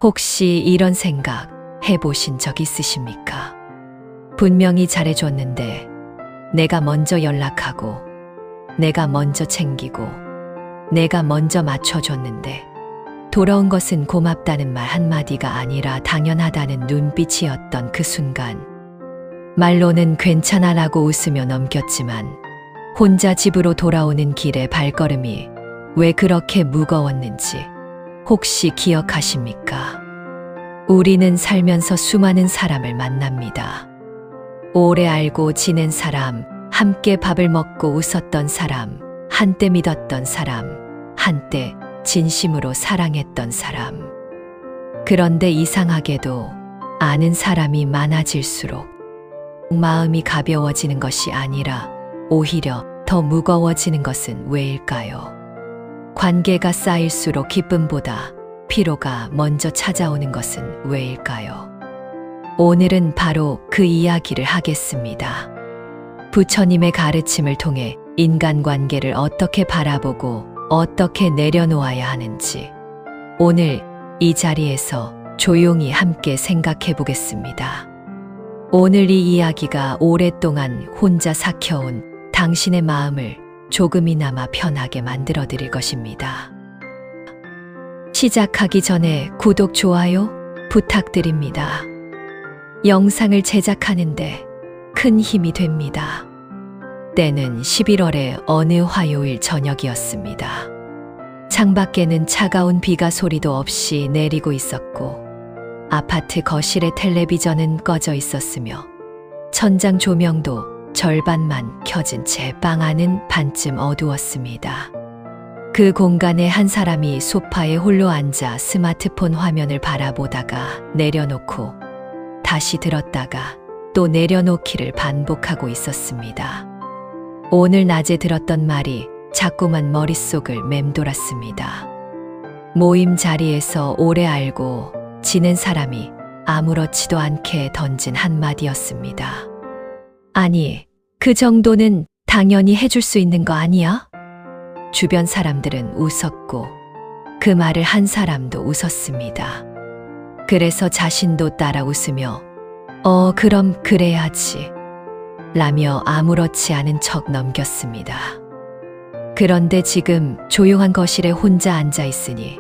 혹시 이런 생각 해보신 적 있으십니까? 분명히 잘해줬는데 내가 먼저 연락하고 내가 먼저 챙기고 내가 먼저 맞춰줬는데 돌아온 것은 고맙다는 말 한마디가 아니라 당연하다는 눈빛이었던 그 순간 말로는 괜찮아라고 웃으며 넘겼지만 혼자 집으로 돌아오는 길에 발걸음이 왜 그렇게 무거웠는지 혹시 기억하십니까? 우리는 살면서 수많은 사람을 만납니다. 오래 알고 지낸 사람, 함께 밥을 먹고 웃었던 사람, 한때 믿었던 사람, 한때 진심으로 사랑했던 사람. 그런데 이상하게도 아는 사람이 많아질수록 마음이 가벼워지는 것이 아니라 오히려 더 무거워지는 것은 왜일까요? 관계가 쌓일수록 기쁨보다 피로가 먼저 찾아오는 것은 왜일까요? 오늘은 바로 그 이야기를 하겠습니다. 부처님의 가르침을 통해 인간관계를 어떻게 바라보고 어떻게 내려놓아야 하는지 오늘 이 자리에서 조용히 함께 생각해 보겠습니다. 오늘 이 이야기가 오랫동안 혼자 삭혀온 당신의 마음을 조금이나마 편하게 만들어 드릴 것입니다. 시작하기 전에 구독, 좋아요 부탁드립니다. 영상을 제작하는데 큰 힘이 됩니다. 때는 11월의 어느 화요일 저녁이었습니다. 창밖에는 차가운 비가 소리도 없이 내리고 있었고 아파트 거실의 텔레비전은 꺼져 있었으며 천장 조명도 절반만 켜진 채 방 안은 반쯤 어두웠습니다. 그 공간에 한 사람이 소파에 홀로 앉아 스마트폰 화면을 바라보다가 내려놓고 다시 들었다가 또 내려놓기를 반복하고 있었습니다. 오늘 낮에 들었던 말이 자꾸만 머릿속을 맴돌았습니다. 모임 자리에서 오래 알고 지낸 사람이 아무렇지도 않게 던진 한마디였습니다. 아니, 그 정도는 당연히 해줄 수 있는 거 아니야? 주변 사람들은 웃었고 그 말을 한 사람도 웃었습니다. 그래서 자신도 따라 웃으며 그럼 그래야지 라며 아무렇지 않은 척 넘겼습니다. 그런데 지금 조용한 거실에 혼자 앉아 있으니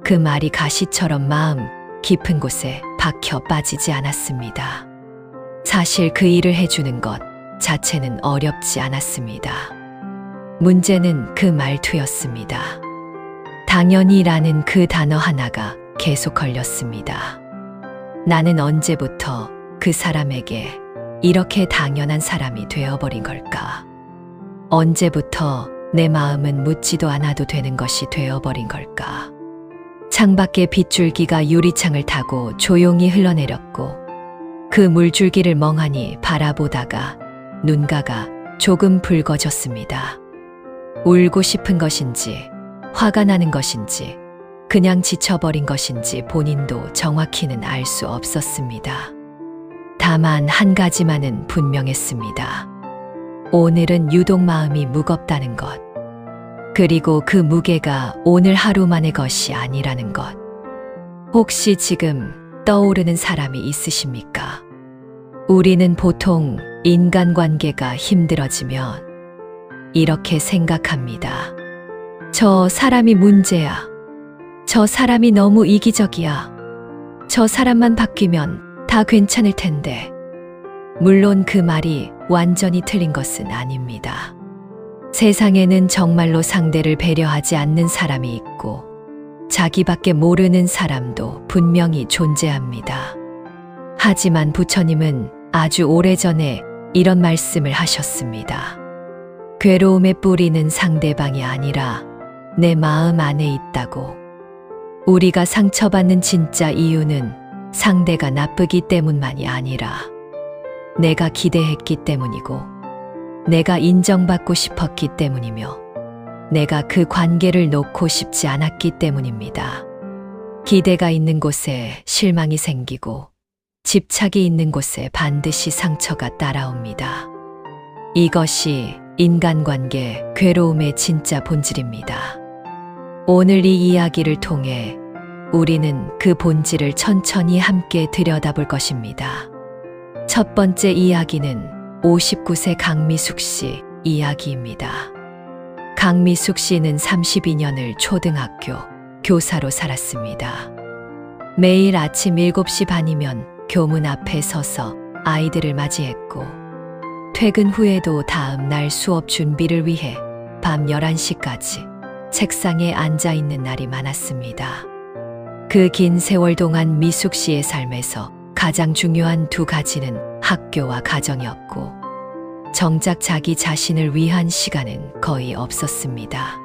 그 말이 가시처럼 마음 깊은 곳에 박혀 빠지지 않았습니다. 사실 그 일을 해주는 것 자체는 어렵지 않았습니다. 문제는 그 말투였습니다. 당연히라는 그 단어 하나가 계속 걸렸습니다. 나는 언제부터 그 사람에게 이렇게 당연한 사람이 되어버린 걸까? 언제부터 내 마음은 묻지도 않아도 되는 것이 되어버린 걸까? 창밖에 빗줄기가 유리창을 타고 조용히 흘러내렸고 그 물줄기를 멍하니 바라보다가 눈가가 조금 붉어졌습니다. 울고 싶은 것인지 화가 나는 것인지 그냥 지쳐버린 것인지 본인도 정확히는 알 수 없었습니다. 다만 한 가지만은 분명했습니다. 오늘은 유독 마음이 무겁다는 것. 그리고 그 무게가 오늘 하루만의 것이 아니라는 것. 혹시 지금 떠오르는 사람이 있으십니까? 우리는 보통 인간관계가 힘들어지면 이렇게 생각합니다. 저 사람이 문제야. 저 사람이 너무 이기적이야. 저 사람만 바뀌면 다 괜찮을 텐데. 물론 그 말이 완전히 틀린 것은 아닙니다. 세상에는 정말로 상대를 배려하지 않는 사람이 있고 자기밖에 모르는 사람도 분명히 존재합니다. 하지만 부처님은 아주 오래전에 이런 말씀을 하셨습니다. 괴로움의 뿌리는 상대방이 아니라 내 마음 안에 있다고. 우리가 상처받는 진짜 이유는 상대가 나쁘기 때문만이 아니라 내가 기대했기 때문이고 내가 인정받고 싶었기 때문이며 내가 그 관계를 놓고 싶지 않았기 때문입니다. 기대가 있는 곳에 실망이 생기고 집착이 있는 곳에 반드시 상처가 따라옵니다. 이것이 인간관계 괴로움의 진짜 본질입니다. 오늘 이 이야기를 통해 우리는 그 본질을 천천히 함께 들여다볼 것입니다. 첫 번째 이야기는 59세 강미숙 씨 이야기입니다. 강미숙 씨는 32년을 초등학교 교사로 살았습니다. 매일 아침 7시 반이면 교문 앞에 서서 아이들을 맞이했고, 퇴근 후에도 다음 날 수업 준비를 위해 밤 11시까지 책상에 앉아 있는 날이 많았습니다. 그 긴 세월 동안 미숙 씨의 삶에서 가장 중요한 두 가지는 학교와 가정이었고, 정작 자기 자신을 위한 시간은 거의 없었습니다.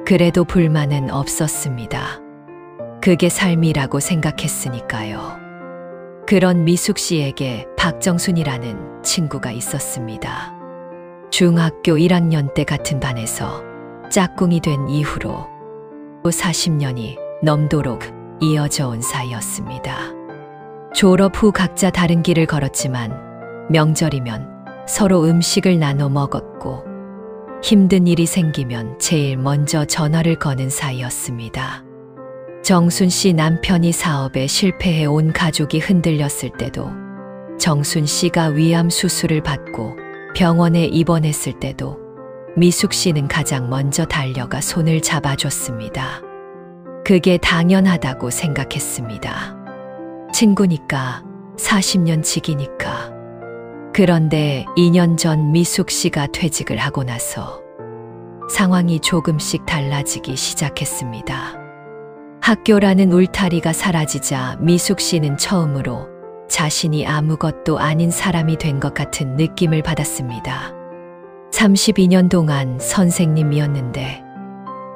그래도 불만은 없었습니다. 그게 삶이라고 생각했으니까요. 그런 미숙 씨에게 박정순이라는 친구가 있었습니다. 중학교 1학년 때 같은 반에서 짝꿍이 된 이후로 40년이 넘도록 이어져 온 사이였습니다. 졸업 후 각자 다른 길을 걸었지만 명절이면 서로 음식을 나눠 먹었고, 힘든 일이 생기면 제일 먼저 전화를 거는 사이였습니다. 정순 씨 남편이 사업에 실패해 온 가족이 흔들렸을 때도, 정순 씨가 위암 수술을 받고 병원에 입원했을 때도 미숙 씨는 가장 먼저 달려가 손을 잡아줬습니다. 그게 당연하다고 생각했습니다. 친구니까, 40년 지기니까. 그런데 2년 전 미숙 씨가 퇴직을 하고 나서 상황이 조금씩 달라지기 시작했습니다. 학교라는 울타리가 사라지자 미숙 씨는 처음으로 자신이 아무것도 아닌 사람이 된 것 같은 느낌을 받았습니다. 32년 동안 선생님이었는데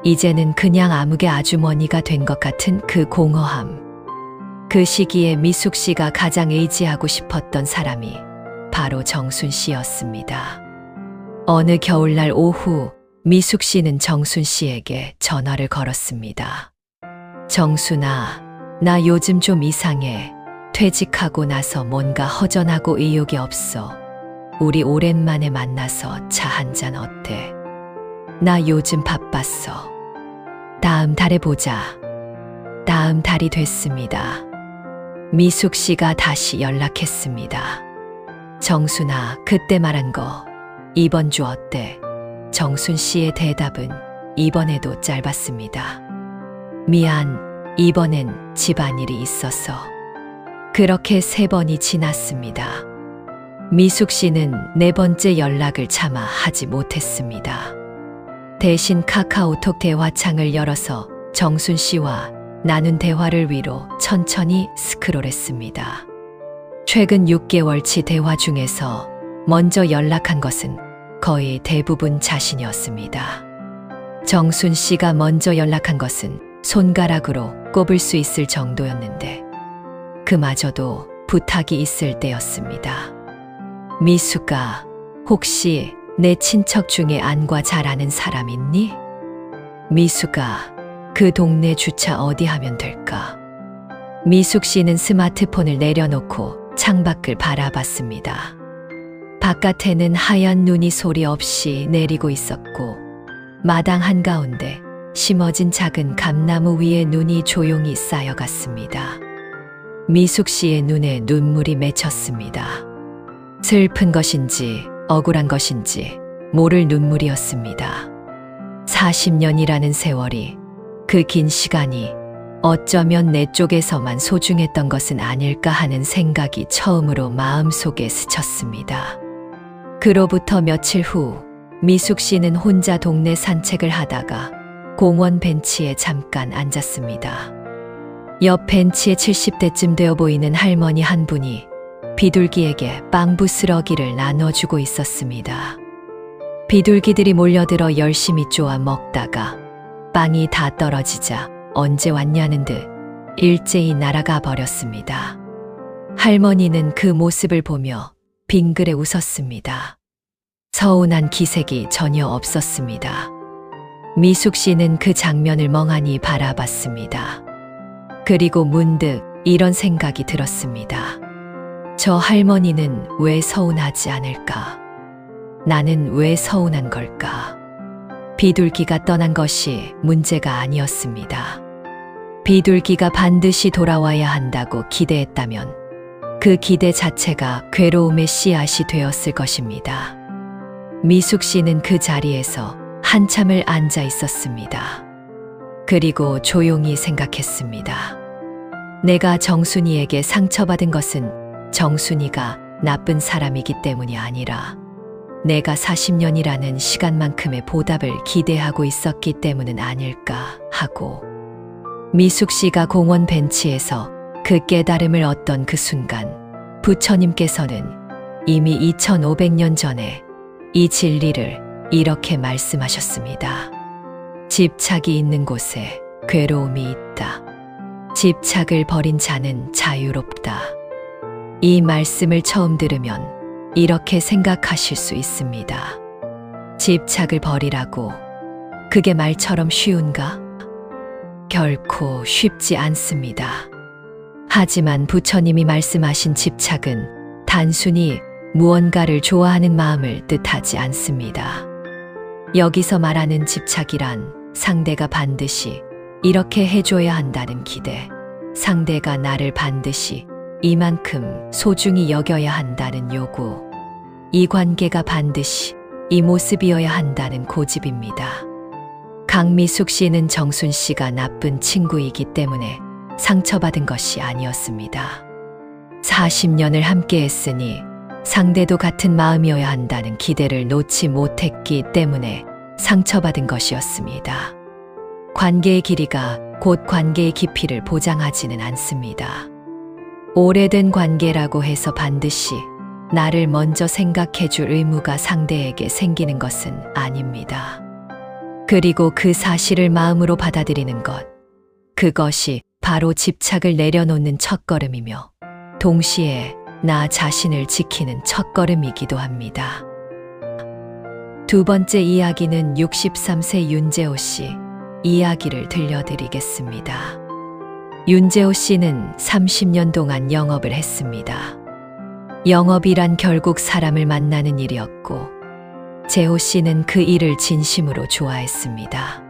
이제는 그냥 아무개 아주머니가 된 것 같은 그 공허함. 그 시기에 미숙 씨가 가장 의지하고 싶었던 사람이 바로 정순 씨였습니다. 어느 겨울날 오후, 미숙 씨는 정순 씨에게 전화를 걸었습니다. 정순아, 나 요즘 좀 이상해. 퇴직하고 나서 뭔가 허전하고 의욕이 없어. 우리 오랜만에 만나서 차 한잔 어때? 나 요즘 바빴어. 다음 달에 보자. 다음 달이 됐습니다. 미숙 씨가 다시 연락했습니다. 정순아, 그때 말한 거 이번 주 어때? 정순 씨의 대답은 이번에도 짧았습니다. 미안, 이번엔 집안일이 있어서. 그렇게 3번이 지났습니다. 미숙 씨는 4번째 연락을 참아 하지 못했습니다. 대신 카카오톡 대화창을 열어서 정순 씨와 나눈 대화를 위로 천천히 스크롤했습니다. 최근 6개월치 대화 중에서 먼저 연락한 것은 거의 대부분 자신이었습니다. 정순 씨가 먼저 연락한 것은 손가락으로 꼽을 수 있을 정도였는데, 그마저도 부탁이 있을 때였습니다. 미숙아, 혹시 내 친척 중에 안과 잘 아는 사람 있니? 미숙아, 그 동네 주차 어디 하면 될까? 미숙 씨는 스마트폰을 내려놓고 창밖을 바라봤습니다. 바깥에는 하얀 눈이 소리 없이 내리고 있었고, 마당 한가운데 심어진 작은 감나무 위에 눈이 조용히 쌓여갔습니다. 미숙 씨의 눈에 눈물이 맺혔습니다. 슬픈 것인지 억울한 것인지 모를 눈물이었습니다. 40년이라는 세월이, 그 긴 시간이 어쩌면 내 쪽에서만 소중했던 것은 아닐까 하는 생각이 처음으로 마음속에 스쳤습니다. 그로부터 며칠 후, 미숙 씨는 혼자 동네 산책을 하다가 공원 벤치에 잠깐 앉았습니다. 옆 벤치에 70대쯤 되어 보이는 할머니 한 분이 비둘기에게 빵 부스러기를 나눠주고 있었습니다. 비둘기들이 몰려들어 열심히 쪼아 먹다가 빵이 다 떨어지자 언제 왔냐는 듯 일제히 날아가 버렸습니다. 할머니는 그 모습을 보며 빙그레 웃었습니다. 서운한 기색이 전혀 없었습니다. 미숙 씨는 그 장면을 멍하니 바라봤습니다. 그리고 문득 이런 생각이 들었습니다. 저 할머니는 왜 서운하지 않을까? 나는 왜 서운한 걸까? 비둘기가 떠난 것이 문제가 아니었습니다. 비둘기가 반드시 돌아와야 한다고 기대했다면 그 기대 자체가 괴로움의 씨앗이 되었을 것입니다. 미숙 씨는 그 자리에서 한참을 앉아 있었습니다. 그리고 조용히 생각했습니다. 내가 정순이에게 상처받은 것은 정순이가 나쁜 사람이기 때문이 아니라 내가 40년이라는 시간만큼의 보답을 기대하고 있었기 때문은 아닐까 하고, 미숙 씨가 공원 벤치에서 그 깨달음을 얻던 그 순간 부처님께서는 이미 2500년 전에 이 진리를 이렇게 말씀하셨습니다. 집착이 있는 곳에 괴로움이 있다. 집착을 버린 자는 자유롭다. 이 말씀을 처음 들으면 이렇게 생각하실 수 있습니다. 집착을 버리라고? 그게 말처럼 쉬운가? 결코 쉽지 않습니다. 하지만 부처님이 말씀하신 집착은 단순히 무언가를 좋아하는 마음을 뜻하지 않습니다. 여기서 말하는 집착이란 상대가 반드시 이렇게 해줘야 한다는 기대, 상대가 나를 반드시 이만큼 소중히 여겨야 한다는 요구, 이 관계가 반드시 이 모습이어야 한다는 고집입니다. 강미숙 씨는 정순 씨가 나쁜 친구이기 때문에 상처받은 것이 아니었습니다. 40년을 함께 했으니 상대도 같은 마음이어야 한다는 기대를 놓지 못했기 때문에 상처받은 것이었습니다. 관계의 길이가 곧 관계의 깊이를 보장하지는 않습니다. 오래된 관계라고 해서 반드시 나를 먼저 생각해 줄 의무가 상대에게 생기는 것은 아닙니다. 그리고 그 사실을 마음으로 받아들이는 것, 그것이 바로 집착을 내려놓는 첫걸음이며 동시에 나 자신을 지키는 첫걸음이기도 합니다. 두 번째 이야기는 63세 윤재호 씨 이야기를 들려드리겠습니다. 윤재호 씨는 30년 동안 영업을 했습니다. 영업이란 결국 사람을 만나는 일이었고, 재호 씨는 그 일을 진심으로 좋아했습니다.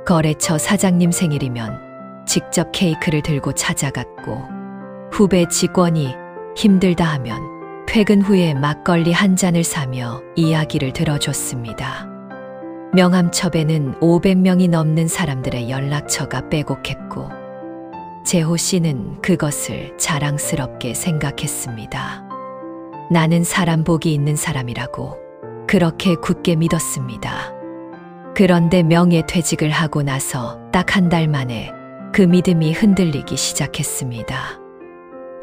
거래처 사장님 생일이면 직접 케이크를 들고 찾아갔고, 후배 직원이 힘들다 하면 퇴근 후에 막걸리 한 잔을 사며 이야기를 들어줬습니다. 명함첩에는 500명이 넘는 사람들의 연락처가 빼곡했고, 재호 씨는 그것을 자랑스럽게 생각했습니다. 나는 사람 복이 있는 사람이라고 그렇게 굳게 믿었습니다. 그런데 명예퇴직을 하고 나서 딱 한 달 만에 그 믿음이 흔들리기 시작했습니다.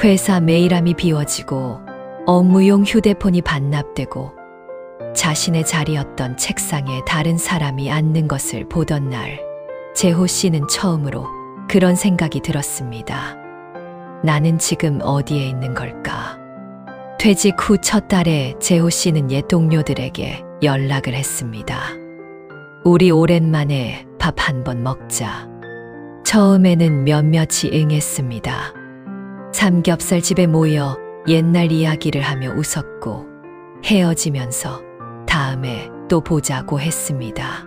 회사 메일함이 비워지고 업무용 휴대폰이 반납되고 자신의 자리였던 책상에 다른 사람이 앉는 것을 보던 날, 재호 씨는 처음으로 그런 생각이 들었습니다. 나는 지금 어디에 있는 걸까? 퇴직 후 첫 달에 재호 씨는 옛 동료들에게 연락을 했습니다. 우리 오랜만에 밥 한 번 먹자. 처음에는 몇몇이 응했습니다. 삼겹살집에 모여 옛날 이야기를 하며 웃었고 헤어지면서 다음에 또 보자고 했습니다.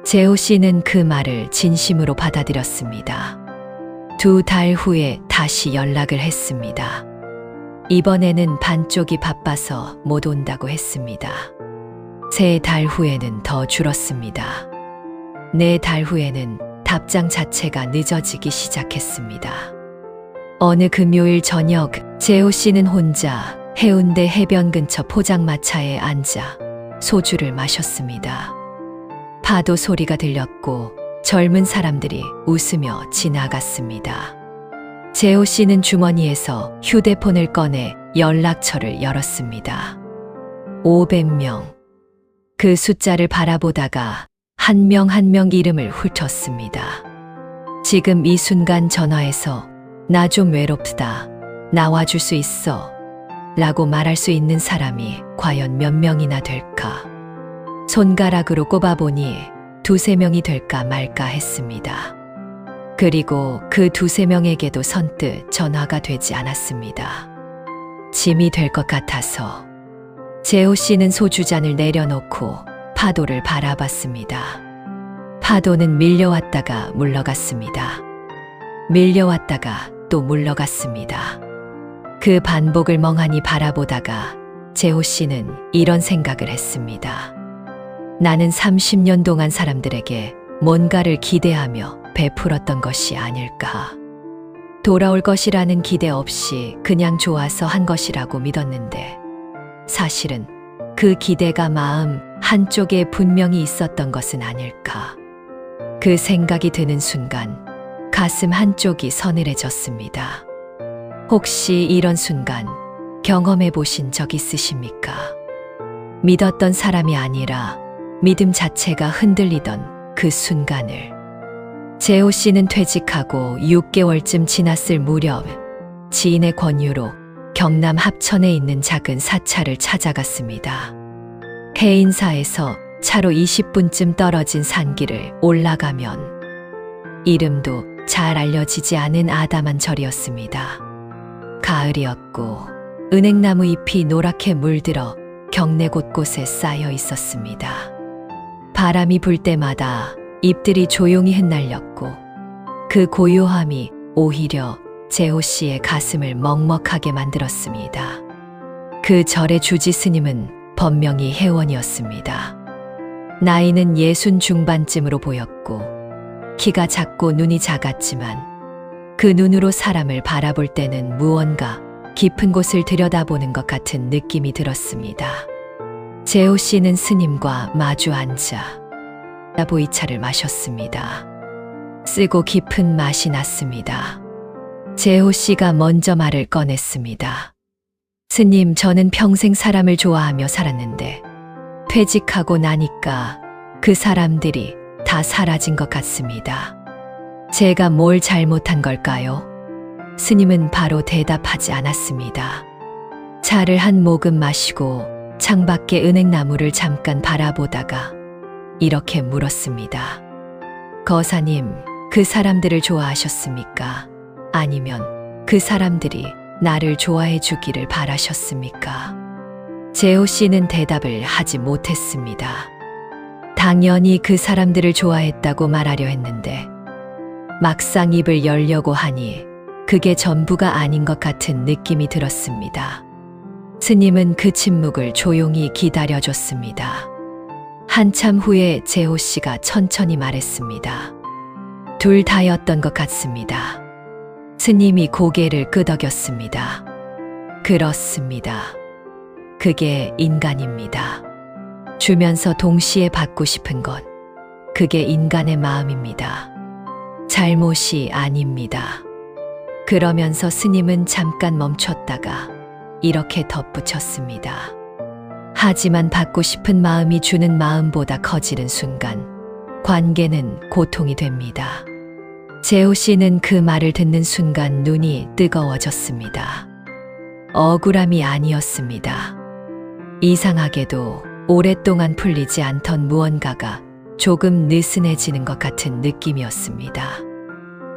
재호 씨는 그 말을 진심으로 받아들였습니다. 2달 후에 다시 연락을 했습니다. 이번에는 반쪽이 바빠서 못 온다고 했습니다. 3달 후에는 더 줄었습니다. 4달 후에는 답장 자체가 늦어지기 시작했습니다. 어느 금요일 저녁, 재호 씨는 혼자 해운대 해변 근처 포장마차에 앉아 소주를 마셨습니다. 파도 소리가 들렸고 젊은 사람들이 웃으며 지나갔습니다. 재호 씨는 주머니에서 휴대폰을 꺼내 연락처를 열었습니다. 500명. 그 숫자를 바라보다가 한 명 한 명 이름을 훑었습니다. 지금 이 순간 전화해서 나 좀 외롭다, 나와줄 수 있어 라고 말할 수 있는 사람이 과연 몇 명이나 될까? 손가락으로 꼽아보니 2~3명이 될까 말까 했습니다. 그리고 그 2~3명에게도 선뜻 전화가 되지 않았습니다. 짐이 될 것 같아서 재호 씨는 소주잔을 내려놓고 파도를 바라봤습니다. 파도는 밀려왔다가 물러갔습니다. 밀려왔다가 또 물러갔습니다. 그 반복을 멍하니 바라보다가 재호 씨는 이런 생각을 했습니다. 나는 30년 동안 사람들에게 뭔가를 기대하며 베풀었던 것이 아닐까. 돌아올 것이라는 기대 없이 그냥 좋아서 한 것이라고 믿었는데 사실은 그 기대가 마음 한쪽에 분명히 있었던 것은 아닐까. 그 생각이 드는 순간 가슴 한쪽이 서늘해졌습니다. 혹시 이런 순간 경험해 보신 적 있으십니까? 믿었던 사람이 아니라 믿음 자체가 흔들리던 그 순간을. 재호 씨는 퇴직하고 6개월쯤 지났을 무렵 지인의 권유로 경남 합천에 있는 작은 사찰을 찾아갔습니다. 해인사에서 차로 20분쯤 떨어진 산길을 올라가면 이름도 잘 알려지지 않은 아담한 절이었습니다. 가을이었고 은행나무 잎이 노랗게 물들어 경내 곳곳에 쌓여 있었습니다. 바람이 불 때마다 잎들이 조용히 흩날렸고 그 고요함이 오히려 재호 씨의 가슴을 먹먹하게 만들었습니다. 그 절의 주지 스님은 번명히 회원이었습니다. 나이는 60 중반쯤으로 보였고 키가 작고 눈이 작았지만 그 눈으로 사람을 바라볼 때는 무언가 깊은 곳을 들여다보는 것 같은 느낌이 들었습니다. 재호 씨는 스님과 마주 앉아 보이차를 마셨습니다. 쓰고 깊은 맛이 났습니다. 재호 씨가 먼저 말을 꺼냈습니다. 스님, 저는 평생 사람을 좋아하며 살았는데 퇴직하고 나니까 그 사람들이 다 사라진 것 같습니다. 제가 뭘 잘못한 걸까요? 스님은 바로 대답하지 않았습니다. 차를 한 모금 마시고 창밖의 은행나무를 잠깐 바라보다가 이렇게 물었습니다. 거사님, 그 사람들을 좋아하셨습니까? 아니면 그 사람들이 나를 좋아해 주기를 바라셨습니까? 재호 씨는 대답을 하지 못했습니다. 당연히 그 사람들을 좋아했다고 말하려 했는데 막상 입을 열려고 하니 그게 전부가 아닌 것 같은 느낌이 들었습니다. 스님은 그 침묵을 조용히 기다려줬습니다. 한참 후에 재호 씨가 천천히 말했습니다. 둘 다였던 것 같습니다. 스님이 고개를 끄덕였습니다. 그렇습니다. 그게 인간입니다. 주면서 동시에 받고 싶은 것, 그게 인간의 마음입니다. 잘못이 아닙니다. 그러면서 스님은 잠깐 멈췄다가 이렇게 덧붙였습니다. 하지만 받고 싶은 마음이 주는 마음보다 커지는 순간 관계는 고통이 됩니다. 재호 씨는 그 말을 듣는 순간 눈이 뜨거워졌습니다. 억울함이 아니었습니다. 이상하게도 오랫동안 풀리지 않던 무언가가 조금 느슨해지는 것 같은 느낌이었습니다.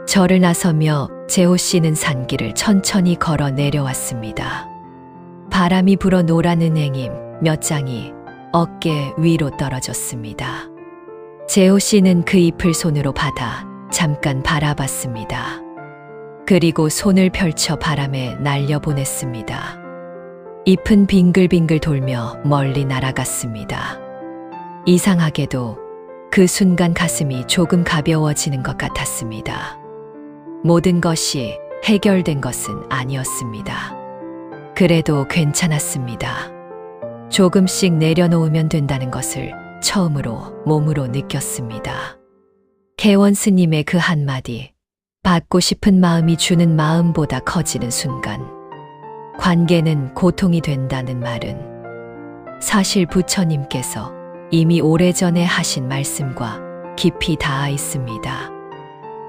절을 나서며 재호 씨는 산길을 천천히 걸어 내려왔습니다. 바람이 불어 노란 은행잎 몇 장이 어깨 위로 떨어졌습니다. 재호 씨는 그 잎을 손으로 받아 잠깐 바라봤습니다. 그리고 손을 펼쳐 바람에 날려보냈습니다. 잎은 빙글빙글 돌며 멀리 날아갔습니다. 이상하게도 그 순간 가슴이 조금 가벼워지는 것 같았습니다. 모든 것이 해결된 것은 아니었습니다. 그래도 괜찮았습니다. 조금씩 내려놓으면 된다는 것을 처음으로 몸으로 느꼈습니다. 개원 스님의 그 한마디, 받고 싶은 마음이 주는 마음보다 커지는 순간 관계는 고통이 된다는 말은 사실 부처님께서 이미 오래전에 하신 말씀과 깊이 닿아 있습니다.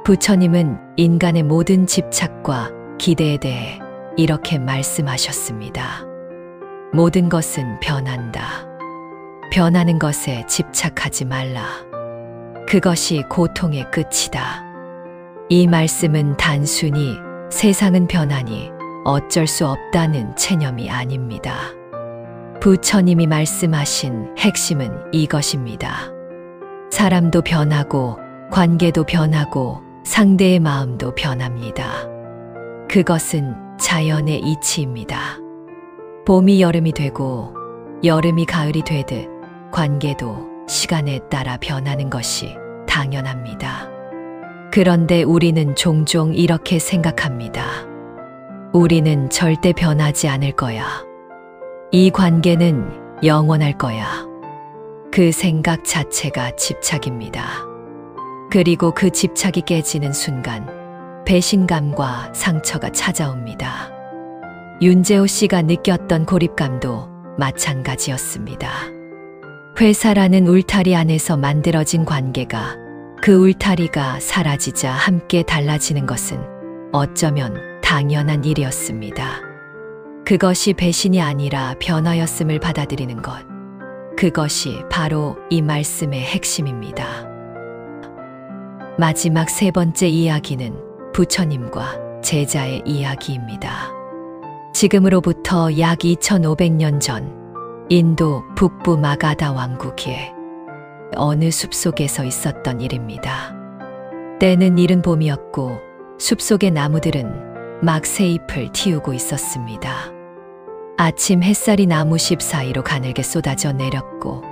부처님은 인간의 모든 집착과 기대에 대해 이렇게 말씀하셨습니다. 모든 것은 변한다. 변하는 것에 집착하지 말라. 그것이 고통의 끝이다. 이 말씀은 단순히 세상은 변하니 어쩔 수 없다는 체념이 아닙니다. 부처님이 말씀하신 핵심은 이것입니다. 사람도 변하고 관계도 변하고 상대의 마음도 변합니다. 그것은 자연의 이치입니다. 봄이 여름이 되고 여름이 가을이 되듯 관계도 시간에 따라 변하는 것이 당연합니다. 그런데 우리는 종종 이렇게 생각합니다. 우리는 절대 변하지 않을 거야. 이 관계는 영원할 거야. 그 생각 자체가 집착입니다. 그리고 그 집착이 깨지는 순간 배신감과 상처가 찾아옵니다. 윤재호 씨가 느꼈던 고립감도 마찬가지였습니다. 회사라는 울타리 안에서 만들어진 관계가 그 울타리가 사라지자 함께 달라지는 것은 어쩌면 당연한 일이었습니다. 그것이 배신이 아니라 변화였음을 받아들이는 것. 그것이 바로 이 말씀의 핵심입니다. 마지막 세 번째 이야기는 부처님과 제자의 이야기입니다. 지금으로부터 약 2500년 전 인도 북부 마가다 왕국에 어느 숲속에서 있었던 일입니다. 때는 이른 봄이었고 숲속의 나무들은 막 새 잎을 틔우고 있었습니다. 아침 햇살이 나무잎 사이로 가늘게 쏟아져 내렸고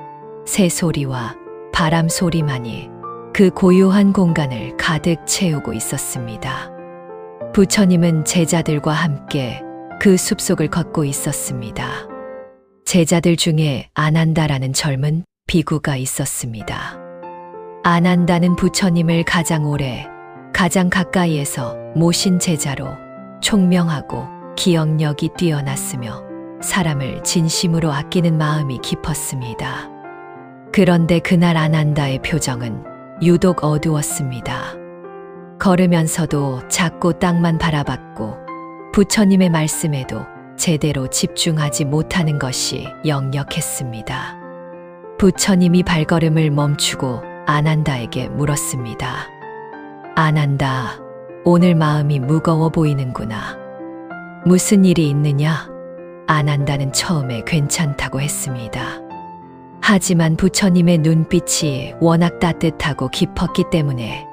새소리와 바람 소리만이 그 고요한 공간을 가득 채우고 있었습니다. 부처님은 제자들과 함께 그 숲속을 걷고 있었습니다. 제자들 중에 아난다라는 젊은 비구가 있었습니다. 아난다는 부처님을 가장 오래, 가장 가까이에서 모신 제자로 총명하고 기억력이 뛰어났으며 사람을 진심으로 아끼는 마음이 깊었습니다. 그런데 그날 아난다의 표정은 유독 어두웠습니다. 걸으면서도 자꾸 땅만 바라봤고 부처님의 말씀에도 제대로 집중하지 못하는 것이 역력했습니다. 부처님이 발걸음을 멈추고 아난다에게 물었습니다. 아난다, 오늘 마음이 무거워 보이는구나. 무슨 일이 있느냐? 아난다는 처음에 괜찮다고 했습니다. 하지만 부처님의 눈빛이 워낙 따뜻하고 깊었기 때문에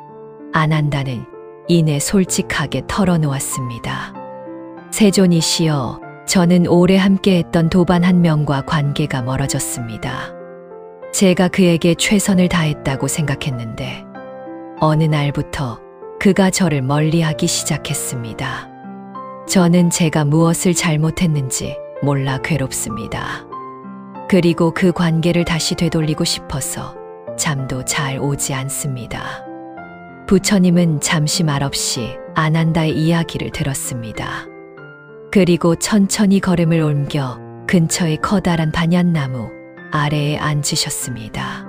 아난다는 이내 솔직하게 털어놓았습니다. 세존이시여, 저는 오래 함께했던 도반 한 명과 관계가 멀어졌습니다. 제가 그에게 최선을 다했다고 생각했는데 어느 날부터 그가 저를 멀리하기 시작했습니다. 저는 제가 무엇을 잘못했는지 몰라 괴롭습니다. 그리고 그 관계를 다시 되돌리고 싶어서 잠도 잘 오지 않습니다. 부처님은 잠시 말없이 아난다의 이야기를 들었습니다. 그리고 천천히 걸음을 옮겨 근처의 커다란 반얀나무 아래에 앉으셨습니다.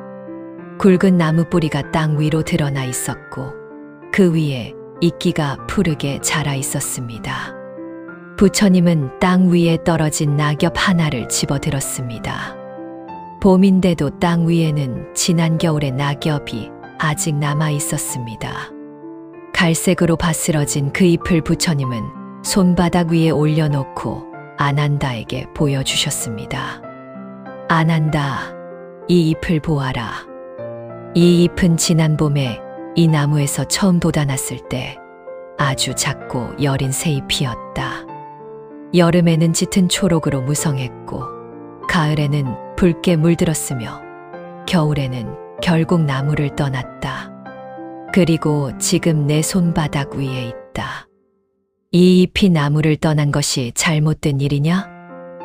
굵은 나무 뿌리가 땅 위로 드러나 있었고 그 위에 이끼가 푸르게 자라 있었습니다. 부처님은 땅 위에 떨어진 낙엽 하나를 집어들었습니다. 봄인데도 땅 위에는 지난 겨울의 낙엽이 아직 남아 있었습니다. 갈색으로 바스러진 그 잎을 부처님은 손바닥 위에 올려놓고 아난다에게 보여주셨습니다. 아난다, 이 잎을 보아라. 이 잎은 지난 봄에 이 나무에서 처음 돋아났을 때 아주 작고 여린 새 잎이었다. 여름에는 짙은 초록으로 무성했고 가을에는 붉게 물들었으며 겨울에는 결국 나무를 떠났다. 그리고 지금 내 손바닥 위에 있다. 이 잎이 나무를 떠난 것이 잘못된 일이냐?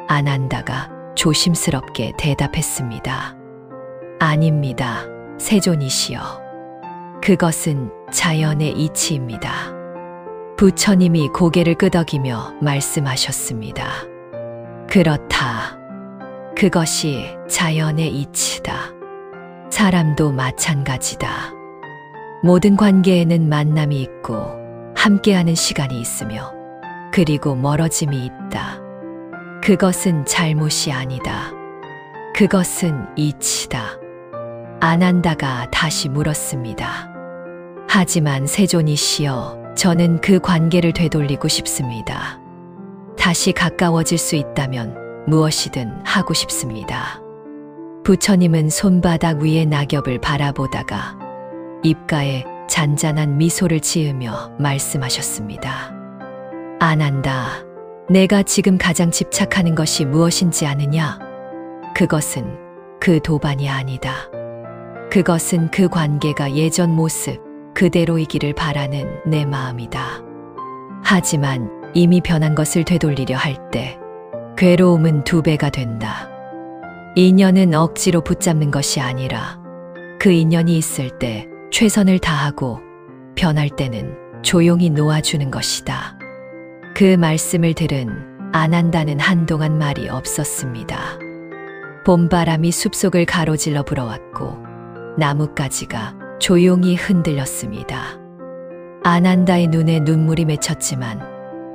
아난다가 조심스럽게 대답했습니다. 아닙니다. 세존이시여. 그것은 자연의 이치입니다. 부처님이 고개를 끄덕이며 말씀하셨습니다. 그렇다. 그것이 자연의 이치다. 사람도 마찬가지다. 모든 관계에는 만남이 있고 함께하는 시간이 있으며 그리고 멀어짐이 있다. 그것은 잘못이 아니다. 그것은 이치다. 아난다가 다시 물었습니다. 하지만 세존이시여, 저는 그 관계를 되돌리고 싶습니다. 다시 가까워질 수 있다면 무엇이든 하고 싶습니다. 부처님은 손바닥 위의 낙엽을 바라보다가 입가에 잔잔한 미소를 지으며 말씀하셨습니다. 안 한다. 내가 지금 가장 집착하는 것이 무엇인지 아느냐? 그것은 그 도반이 아니다. 그것은 그 관계가 예전 모습 그대로이기를 바라는 내 마음이다. 하지만 이미 변한 것을 되돌리려 할 때 괴로움은 2배가 된다. 인연은 억지로 붙잡는 것이 아니라 그 인연이 있을 때 최선을 다하고 변할 때는 조용히 놓아주는 것이다. 그 말씀을 들은 안 한다는 한동안 말이 없었습니다. 봄바람이 숲속을 가로질러 불어왔고 나뭇가지가 조용히 흔들렸습니다. 안 한다의 눈에 눈물이 맺혔지만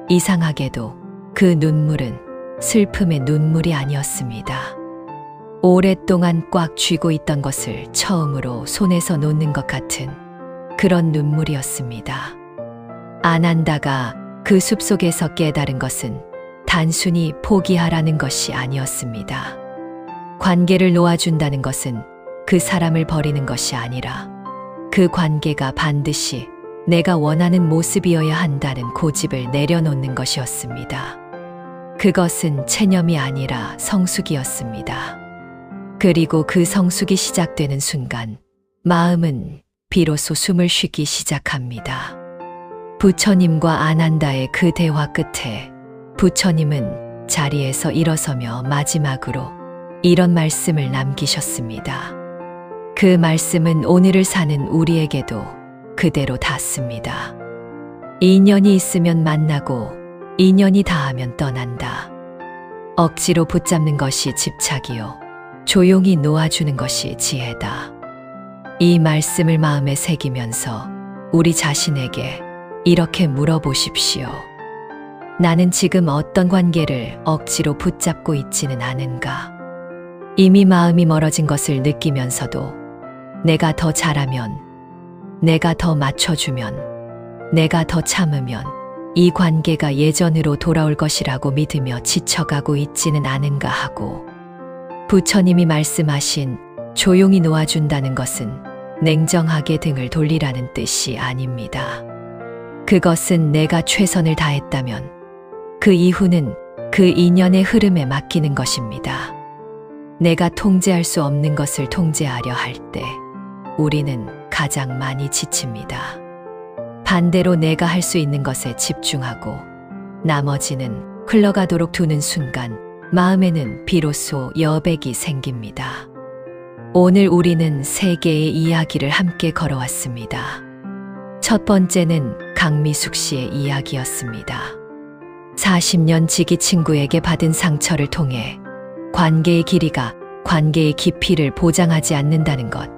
이상하게도 그 눈물은 슬픔의 눈물이 아니었습니다. 오랫동안 꽉 쥐고 있던 것을 처음으로 손에서 놓는 것 같은 그런 눈물이었습니다. 안 한다가 그 숲속에서 깨달은 것은 단순히 포기하라는 것이 아니었습니다. 관계를 놓아준다는 것은 그 사람을 버리는 것이 아니라 그 관계가 반드시 내가 원하는 모습이어야 한다는 고집을 내려놓는 것이었습니다. 그것은 체념이 아니라 성숙이었습니다. 그리고 그 성숙이 시작되는 순간 마음은 비로소 숨을 쉬기 시작합니다. 부처님과 안 한다의 그 대화 끝에 부처님은 자리에서 일어서며 마지막으로 이런 말씀을 남기셨습니다. 그 말씀은 오늘을 사는 우리에게도 그대로 닿습니다. 인연이 있으면 만나고 인연이 닿으면 떠난다. 억지로 붙잡는 것이 집착이요. 조용히 놓아주는 것이 지혜다. 이 말씀을 마음에 새기면서 우리 자신에게 이렇게 물어보십시오. 나는 지금 어떤 관계를 억지로 붙잡고 있지는 않은가? 이미 마음이 멀어진 것을 느끼면서도 내가 더 잘하면, 내가 더 맞춰주면, 내가 더 참으면 이 관계가 예전으로 돌아올 것이라고 믿으며 지쳐가고 있지는 않은가 하고, 부처님이 말씀하신 조용히 놓아준다는 것은 냉정하게 등을 돌리라는 뜻이 아닙니다. 그것은 내가 최선을 다했다면 그 이후는 그 인연의 흐름에 맡기는 것입니다. 내가 통제할 수 없는 것을 통제하려 할 때 우리는 가장 많이 지칩니다. 반대로 내가 할 수 있는 것에 집중하고 나머지는 흘러가도록 두는 순간 마음에는 비로소 여백이 생깁니다. 오늘 우리는 3개의 이야기를 함께 걸어왔습니다. 첫 번째는 강미숙 씨의 이야기였습니다. 40년 지기 친구에게 받은 상처를 통해 관계의 길이가 관계의 깊이를 보장하지 않는다는 것,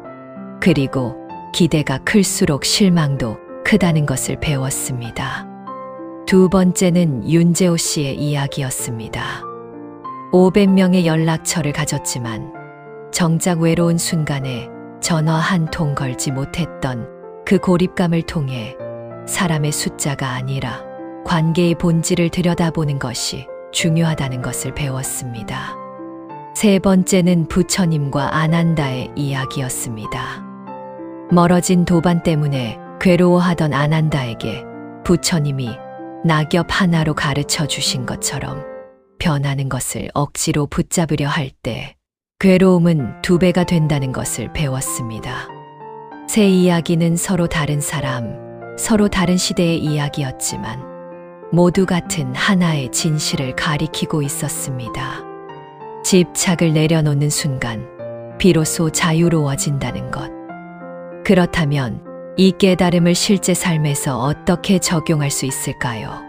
그리고 기대가 클수록 실망도 크다는 것을 배웠습니다. 두 번째는 윤재호 씨의 이야기였습니다. 500명의 연락처를 가졌지만 정작 외로운 순간에 전화 한 통 걸지 못했던 그 고립감을 통해 사람의 숫자가 아니라 관계의 본질을 들여다보는 것이 중요하다는 것을 배웠습니다. 세 번째는 부처님과 안 한다의 이야기였습니다. 멀어진 도반 때문에 괴로워하던 안 한다에게 부처님이 낙엽 하나로 가르쳐 주신 것처럼 변하는 것을 억지로 붙잡으려 할 때 괴로움은 2배가 된다는 것을 배웠습니다. 세 이야기는 서로 다른 사람, 서로 다른 시대의 이야기였지만 모두 같은 하나의 진실을 가리키고 있었습니다. 집착을 내려놓는 순간 비로소 자유로워진다는 것. 그렇다면 이 깨달음을 실제 삶에서 어떻게 적용할 수 있을까요?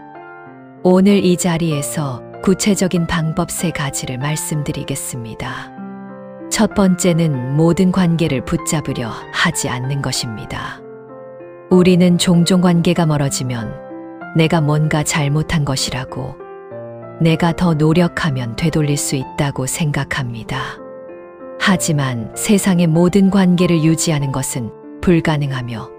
오늘 이 자리에서 구체적인 방법 3가지를 말씀드리겠습니다. 첫 번째는 모든 관계를 붙잡으려 하지 않는 것입니다. 우리는 종종 관계가 멀어지면 내가 뭔가 잘못한 것이라고, 내가 더 노력하면 되돌릴 수 있다고 생각합니다. 하지만 세상의 모든 관계를 유지하는 것은 불가능하며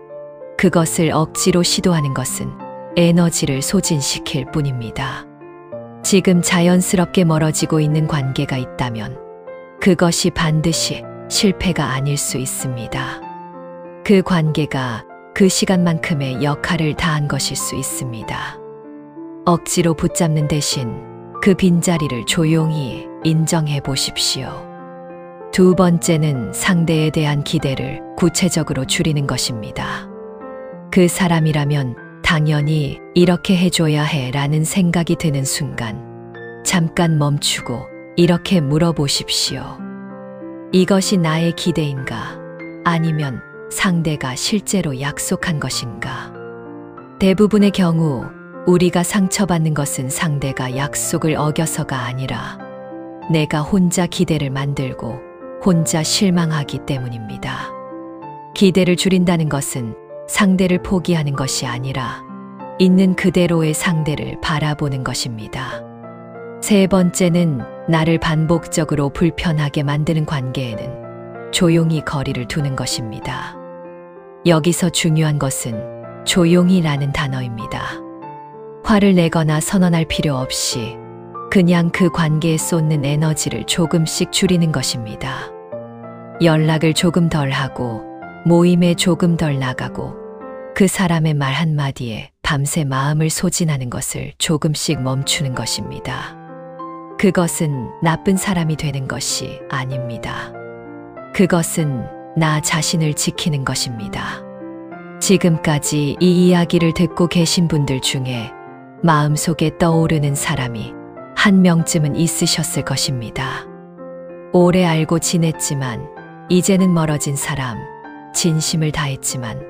그것을 억지로 시도하는 것은 에너지를 소진시킬 뿐입니다. 지금 자연스럽게 멀어지고 있는 관계가 있다면 그것이 반드시 실패가 아닐 수 있습니다. 그 관계가 그 시간만큼의 역할을 다한 것일 수 있습니다. 억지로 붙잡는 대신 그 빈자리를 조용히 인정해 보십시오. 두 번째는 상대에 대한 기대를 구체적으로 줄이는 것입니다. 그 사람이라면 당연히 이렇게 해줘야 해 라는 생각이 드는 순간 잠깐 멈추고 이렇게 물어보십시오. 이것이 나의 기대인가? 아니면 상대가 실제로 약속한 것인가? 대부분의 경우 우리가 상처받는 것은 상대가 약속을 어겨서가 아니라 내가 혼자 기대를 만들고 혼자 실망하기 때문입니다. 기대를 줄인다는 것은 상대를 포기하는 것이 아니라 있는 그대로의 상대를 바라보는 것입니다. 세 번째는 나를 반복적으로 불편하게 만드는 관계에는 조용히 거리를 두는 것입니다. 여기서 중요한 것은 조용히라는 단어입니다. 화를 내거나 선언할 필요 없이 그냥 그 관계에 쏟는 에너지를 조금씩 줄이는 것입니다. 연락을 조금 덜 하고 모임에 조금 덜 나가고 그 사람의 말 한마디에 밤새 마음을 소진하는 것을 조금씩 멈추는 것입니다. 그것은 나쁜 사람이 되는 것이 아닙니다. 그것은 나 자신을 지키는 것입니다. 지금까지 이 이야기를 듣고 계신 분들 중에 마음속에 떠오르는 사람이 한 명쯤은 있으셨을 것입니다. 오래 알고 지냈지만 이제는 멀어진 사람, 진심을 다했지만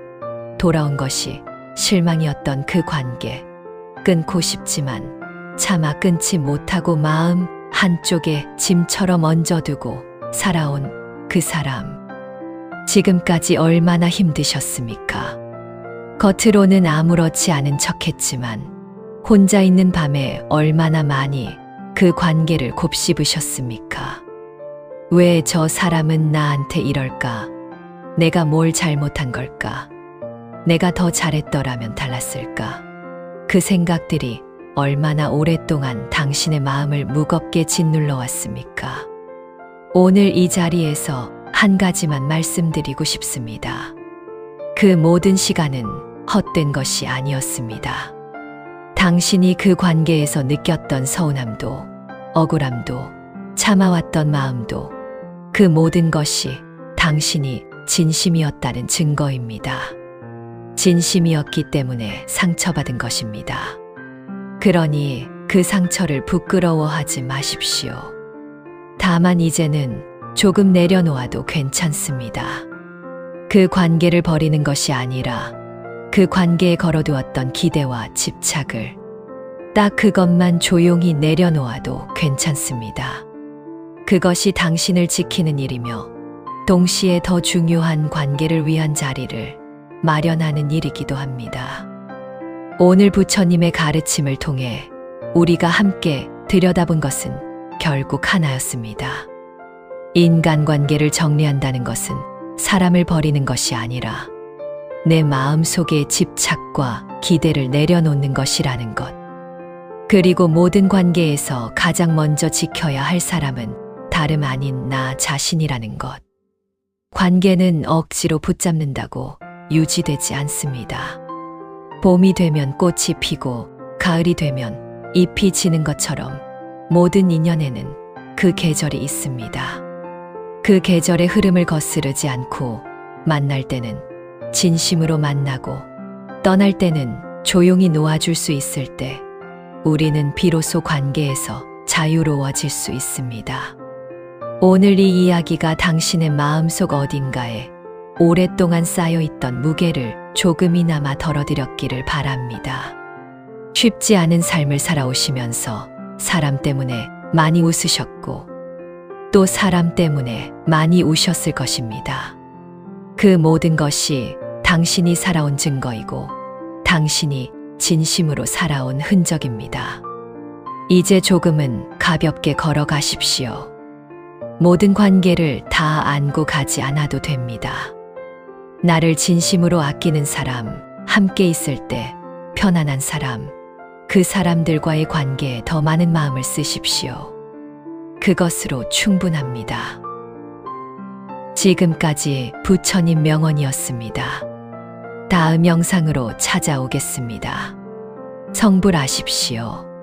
돌아온 것이 실망이었던 그 관계, 끊고 싶지만 차마 끊지 못하고 마음 한쪽에 짐처럼 얹어두고 살아온 그 사람. 지금까지 얼마나 힘드셨습니까? 겉으로는 아무렇지 않은 척했지만 혼자 있는 밤에 얼마나 많이 그 관계를 곱씹으셨습니까? 왜 저 사람은 나한테 이럴까? 내가 뭘 잘못한 걸까? 내가 더 잘했더라면 달랐을까? 그 생각들이 얼마나 오랫동안 당신의 마음을 무겁게 짓눌러 왔습니까? 오늘 이 자리에서 한 가지만 말씀드리고 싶습니다. 그 모든 시간은 헛된 것이 아니었습니다. 당신이 그 관계에서 느꼈던 서운함도, 억울함도, 참아왔던 마음도 그 모든 것이 당신이 진심이었다는 증거입니다. 진심이었기 때문에 상처받은 것입니다. 그러니 그 상처를 부끄러워하지 마십시오. 다만 이제는 조금 내려놓아도 괜찮습니다. 그 관계를 버리는 것이 아니라 그 관계에 걸어두었던 기대와 집착을 딱 그것만 조용히 내려놓아도 괜찮습니다. 그것이 당신을 지키는 일이며 동시에 더 중요한 관계를 위한 자리를 마련하는 일이기도 합니다. 오늘 부처님의 가르침을 통해 우리가 함께 들여다본 것은 결국 하나였습니다. 인간관계를 정리한다는 것은 사람을 버리는 것이 아니라 내 마음속의 집착과 기대를 내려놓는 것이라는 것. 그리고 모든 관계에서 가장 먼저 지켜야 할 사람은 다름 아닌 나 자신이라는 것. 관계는 억지로 붙잡는다고 유지되지 않습니다. 봄이 되면 꽃이 피고 가을이 되면 잎이 지는 것처럼 모든 인연에는 그 계절이 있습니다. 그 계절의 흐름을 거스르지 않고 만날 때는 진심으로 만나고 떠날 때는 조용히 놓아줄 수 있을 때 우리는 비로소 관계에서 자유로워질 수 있습니다. 오늘 이 이야기가 당신의 마음속 어딘가에 오랫동안 쌓여있던 무게를 조금이나마 덜어드렸기를 바랍니다. 쉽지 않은 삶을 살아오시면서 사람 때문에 많이 웃으셨고 또 사람 때문에 많이 우셨을 것입니다. 그 모든 것이 당신이 살아온 증거이고 당신이 진심으로 살아온 흔적입니다. 이제 조금은 가볍게 걸어가십시오. 모든 관계를 다 안고 가지 않아도 됩니다. 나를 진심으로 아끼는 사람, 함께 있을 때 편안한 사람, 그 사람들과의 관계에 더 많은 마음을 쓰십시오. 그것으로 충분합니다. 지금까지 부처님 명언이었습니다. 다음 영상으로 찾아오겠습니다. 성불하십시오.